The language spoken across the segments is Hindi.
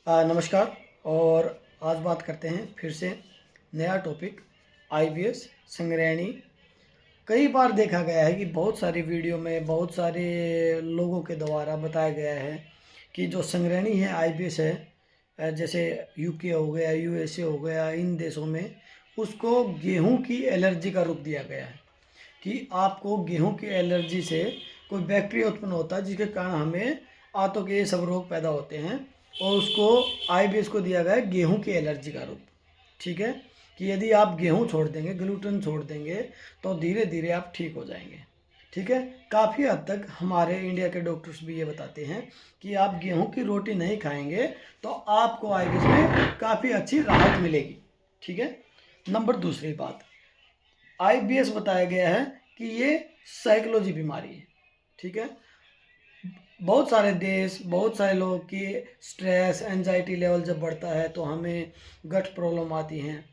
नमस्कार। और आज बात करते हैं फिर से नया टॉपिक आईबीएस संग्रहणी। कई बार देखा गया है कि बहुत सारी वीडियो में बहुत सारे लोगों के द्वारा बताया गया है कि जो संग्रहणी है आईबीएस है, जैसे यूके हो गया, यूएसए हो गया, इन देशों में उसको गेहूं की एलर्जी का रूप दिया गया है कि आपको गेहूं की एलर्जी से कोई बैक्टीरिया उत्पन्न होता है जिसके कारण हमें आंतों के ये सब रोग पैदा होते हैं, और उसको आईबीएस को दिया गया है गेहूं की एलर्जी का रूप। ठीक है, कि यदि आप गेहूं छोड़ देंगे, ग्लूटेन छोड़ देंगे, तो धीरे धीरे आप ठीक हो जाएंगे। ठीक है, काफ़ी हद तक हमारे इंडिया के डॉक्टर्स भी ये बताते हैं कि आप गेहूं की रोटी नहीं खाएंगे तो आपको आईबीएस में काफ़ी अच्छी राहत मिलेगी। ठीक है। नंबर दूसरी बात, आईबीएस बताया गया है कि ये साइकोलॉजी बीमारी है। ठीक है, बहुत सारे देश, बहुत सारे लोगों की स्ट्रेस एंजाइटी लेवल जब बढ़ता है तो हमें गट प्रॉब्लम आती हैं,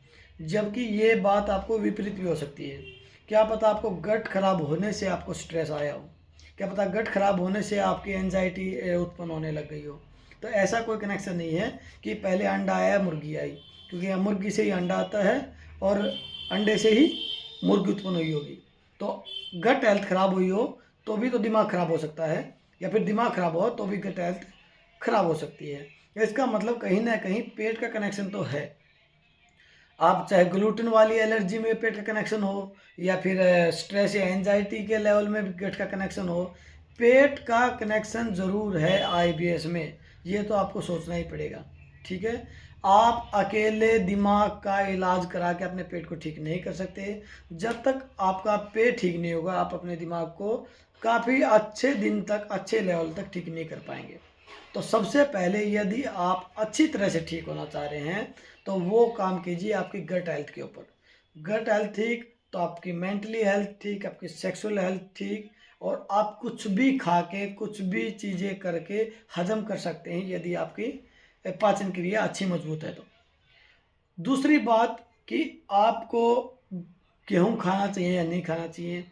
जबकि ये बात आपको विपरीत भी हो सकती है। क्या पता आपको गट खराब होने से आपको स्ट्रेस आया हो, क्या पता गट खराब होने से आपकी एंजाइटी उत्पन्न होने लग गई हो। तो ऐसा कोई कनेक्शन नहीं है कि पहले अंडा आया मुर्गी आई, क्योंकि मुर्गी से ही अंडा आता है और अंडे से ही मुर्गी उत्पन्न हुई होगी। तो गट हेल्थ खराब हुई हो तो भी तो दिमाग खराब हो सकता है, या फिर दिमाग खराब हो तो भी गट हेल्थ खराब हो सकती है। इसका मतलब कहीं ना कहीं पेट का कनेक्शन तो है। आप चाहे ग्लूटेन वाली एलर्जी में पेट का कनेक्शन हो, या फिर स्ट्रेस या एंजाइटी के लेवल में भी पेट का कनेक्शन हो, पेट का कनेक्शन ज़रूर है आईबीएस में। ये तो आपको सोचना ही पड़ेगा। ठीक है, आप अकेले दिमाग का इलाज करा के अपने पेट को ठीक नहीं कर सकते। जब तक आपका पेट ठीक नहीं होगा आप अपने दिमाग को काफ़ी अच्छे दिन तक, अच्छे लेवल तक ठीक नहीं कर पाएंगे। तो सबसे पहले यदि आप अच्छी तरह से ठीक होना चाह रहे हैं तो वो काम कीजिए आपकी गट हेल्थ के ऊपर। गट हेल्थ ठीक तो आपकी मेंटली हेल्थ ठीक, आपकी सेक्सुअल हेल्थ ठीक, और आप कुछ भी खा के, कुछ भी चीज़ें करके हजम कर सकते हैं यदि आपकी पाचन क्रिया अच्छी मजबूत है तो। दूसरी बात कि आपको गेहूँ खाना चाहिए या नहीं खाना चाहिए,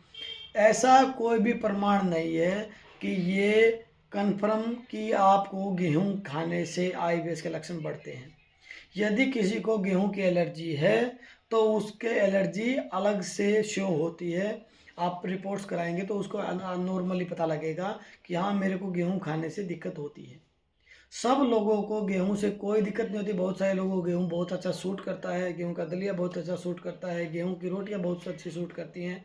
ऐसा कोई भी प्रमाण नहीं है कि ये कन्फर्म कि आपको गेहूँ खाने से आईबीएस के लक्षण बढ़ते हैं। यदि किसी को गेहूं की एलर्जी है तो उसके एलर्जी अलग से शो होती है। आप रिपोर्ट्स कराएंगे तो उसको नॉर्मली पता लगेगा कि हाँ मेरे को गेहूं खाने से दिक्कत होती है। सब लोगों को गेहूं से कोई दिक्कत नहीं होती। बहुत सारे लोगों को गेहूं बहुत अच्छा सूट करता है, गेहूं का दलिया बहुत अच्छा सूट करता है, गेहूं की रोटियां बहुत अच्छी सूट करती हैं।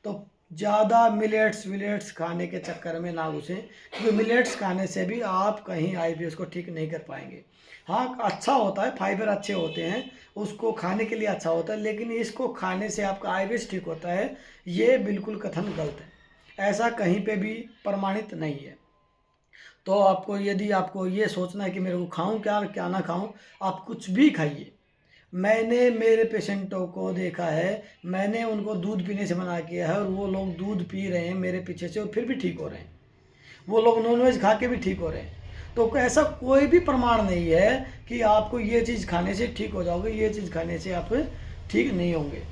तो ज़्यादा मिलेट्स विलेट्स खाने के चक्कर में ना घुसें, क्योंकि मिलेट्स खाने से भी आप कहीं आईबीएस को ठीक नहीं कर पाएंगे। हाँ, अच्छा होता है, फाइबर अच्छे होते हैं, उसको खाने के लिए अच्छा होता है, लेकिन इसको खाने से आपका आईबीएस ठीक होता है, ये बिल्कुल कथन गलत है। ऐसा कहीं पे भी प्रमाणित नहीं है। तो आपको यदि आपको ये सोचना है कि मेरे को खाऊं क्या क्या ना खाऊं, आप कुछ भी खाइए। मैंने मेरे पेशेंटों को देखा है, मैंने उनको दूध पीने से मना किया है और वो लोग दूध पी रहे हैं मेरे पीछे से और फिर भी ठीक हो रहे हैं। वो लोग नॉनवेज खा के भी ठीक हो रहे हैं। तो ऐसा कोई भी प्रमाण नहीं है कि आपको ये चीज़ खाने से ठीक हो जाओगे, ये चीज़ खाने से आप ठीक नहीं होंगे।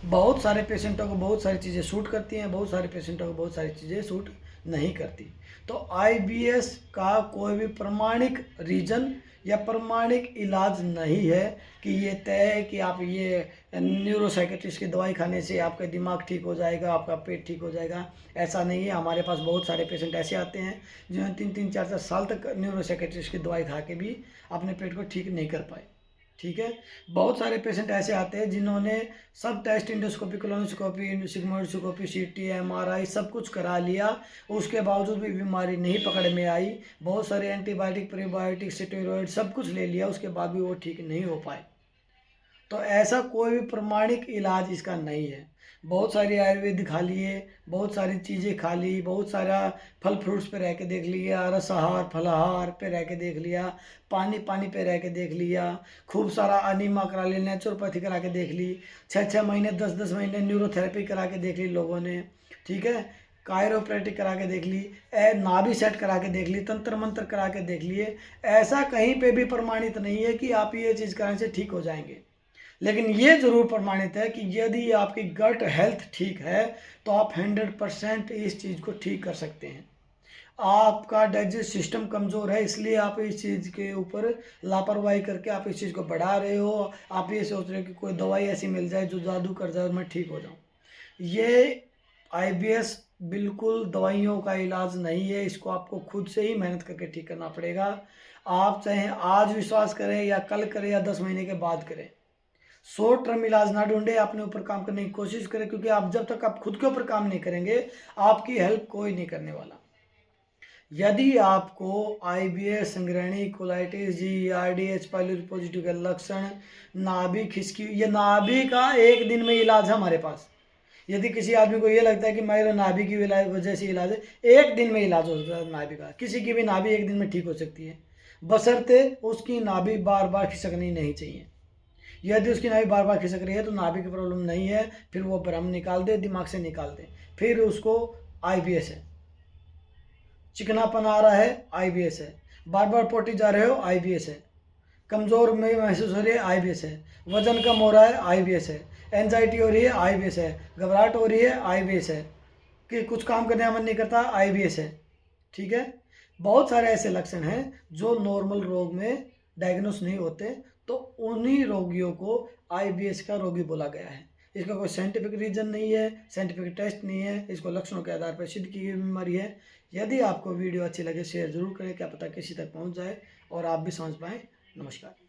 बहुत सारे पेशेंटों को बहुत सारी चीज़ें सूट करती हैं, बहुत सारे पेशेंटों को बहुत सारी चीज़ें सूट नहीं करती। तो आईबीएस का कोई भी प्रमाणिक रीजन या प्रमाणिक इलाज नहीं है कि ये तय है कि आप ये न्यूरोसाइकेट्रिस्ट की दवाई खाने से आपका दिमाग ठीक हो जाएगा, आपका पेट ठीक हो जाएगा। ऐसा नहीं है। हमारे पास बहुत सारे पेशेंट ऐसे आते हैं जिन्होंने 3-3, 4-4 साल तक न्यूरोसाइकेट्रिस्ट की दवाई खा के भी अपने पेट को ठीक नहीं कर पाए। ठीक है, बहुत सारे पेशेंट ऐसे आते हैं जिन्होंने सब टेस्ट, इंडोस्कोपी, कोलोनोस्कोपी, सिग्मोइडोस्कोपी, सीटी, एमआरआई सब कुछ करा लिया, उसके बावजूद भी बीमारी नहीं पकड़ में आई। बहुत सारे एंटीबायोटिक, प्रीबायोटिक, स्टेरॉइड सब कुछ ले लिया, उसके बाद भी वो ठीक नहीं हो पाए। तो ऐसा कोई भी प्रमाणिक इलाज इसका नहीं है। बहुत सारी आयुर्वेद खा लिए, बहुत सारी चीज़ें खा ली, बहुत सारा फल फ्रूट्स पे रह के देख लिया, रसाहार फलाहार पे रह के देख लिया, पानी पानी पे रह के देख लिया, खूब सारा अनीमा करा लिया, नेचुरोपैथी करा के देख ली, 6-6 महीने 10-10 महीने न्यूरोथेरेपी करा के देख ली लोगों ने। ठीक है, कायरोप्रैक्टिक करा के देख ली, नाभि सेट करा के देख ली, तंत्र मंत्र करा के देख लिए। ऐसा कहीं पे भी प्रमाणित नहीं है कि आप ये चीज़ कराने से ठीक हो जाएंगे। लेकिन ये ज़रूर प्रमाणित है कि यदि आपकी गट हेल्थ ठीक है तो आप 100% इस चीज़ को ठीक कर सकते हैं। आपका डाइजेस्ट सिस्टम कमज़ोर है, इसलिए आप इस चीज़ के ऊपर लापरवाही करके आप इस चीज़ को बढ़ा रहे हो। आप ये सोच रहे हो कि कोई दवाई ऐसी मिल जाए जो जादू कर जाए और मैं ठीक हो जाऊँ। ये आईबीएस बिल्कुल दवाइयों का इलाज नहीं है, इसको आपको खुद से ही मेहनत करके ठीक करना पड़ेगा। आप चाहे आज विश्वास करें या कल करें या 10 महीने के बाद करें, शॉर्ट टर्म इलाज ना ढूंढे, अपने ऊपर काम करने की कोशिश करें, क्योंकि आप जब तक आप खुद के ऊपर काम नहीं करेंगे आपकी हेल्प कोई नहीं करने वाला। यदि आपको आईबीएस, संग्रहणी कोलाइटिस, जीआरडीएच पाइलोरी पॉजिटिव के लक्षण, नाभि खिसकी, ये नाभि का एक दिन में इलाज है हमारे पास। यदि किसी आदमी को ये लगता है कि मेरा नाभि की वजह से इलाज है, एक दिन में इलाज हो सकता है नाभि का। किसी की भी नाभि एक दिन में ठीक हो सकती है, बशर्ते उसकी नाभि बार बार खिसकनी नहीं चाहिए। यदि उसकी नाभि बार बार खिसक रही है तो नाभि की प्रॉब्लम नहीं है, फिर वो भ्रम निकाल दे, दिमाग से निकाल दे, फिर उसको आईबीएस है। चिकनापन आ रहा है, आईबीएस है। बार बार पोटी जा रहे हो, आईबीएस है। कमज़ोर में महसूस हो रही है, आईबीएस है। वजन कम हो रहा है, आईबीएस है। एंजाइटी हो रही है, आईबीएस है। घबराहट हो रही है, आईबीएस है। कि कुछ काम करने का मन नहीं करता, आईबीएस है। ठीक है, बहुत सारे ऐसे लक्षण हैं जो नॉर्मल रोग में डायग्नोस नहीं होते, तो उन्हीं रोगियों को आईबीएस का रोगी बोला गया है। इसका कोई साइंटिफिक रीजन नहीं है, साइंटिफिक टेस्ट नहीं है, इसको लक्षणों के आधार पर सिद्ध की गई बीमारी है। यदि आपको वीडियो अच्छी लगे शेयर जरूर करें, क्या पता किसी तक पहुंच जाए और आप भी समझ पाएँ। नमस्कार।